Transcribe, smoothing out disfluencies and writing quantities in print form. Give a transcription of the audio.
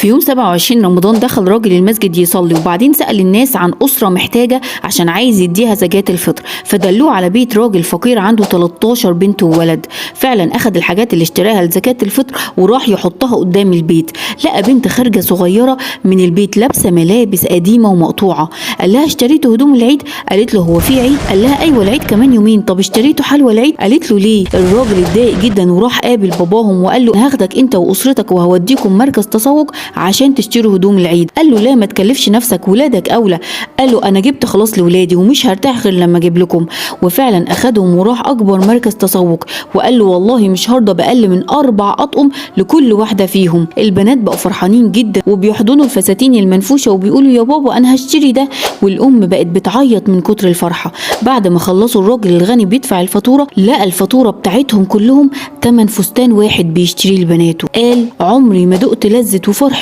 في يوم 27 رمضان دخل راجل المسجد يصلي، وبعدين سأل الناس عن أسرة محتاجة عشان عايز يديها زكاة الفطر، فدلوه على بيت راجل فقير عنده 13 بنت وولد. فعلا أخد الحاجات اللي اشتراها لزكاة الفطر وراح يحطها قدام البيت، لقى بنت خارجة صغيرة من البيت لابسة ملابس قديمة ومقطوعة. قال لها اشتريتوا هدوم العيد؟ قالت له هو في عيد؟ قال لها أيوة العيد كمان يومين. طب اشتريتوا حلوى العيد؟ قالت له ليه؟ الراجل اتضايق جدا وراح قابل باباهم وقال له هاخدك انت واسرتك وهوديكم مركز تسوق عشان تشتروا هدوم العيد. قال له لا ما تكلفش نفسك، ولادك اولى. قال له انا جبت خلاص لولادي ومش هرتاح غير لما اجيب لكم. وفعلا اخدهم وراح اكبر مركز تسوق، وقال له والله مش هرضى باقل من 4 اطقم لكل واحده فيهم. البنات بقوا فرحانين جدا وبيحضنوا الفساتين المنفوشه وبيقولوا يا بابا انا هشتري ده، والام بقت بتعيط من كتر الفرحه. بعد ما خلصوا الراجل الغني بيدفع الفاتوره، لقى الفاتوره بتاعتهم كلهم تمن فستان واحد بيشتريه لبناته. قال عمري ما دقت لذة وفرح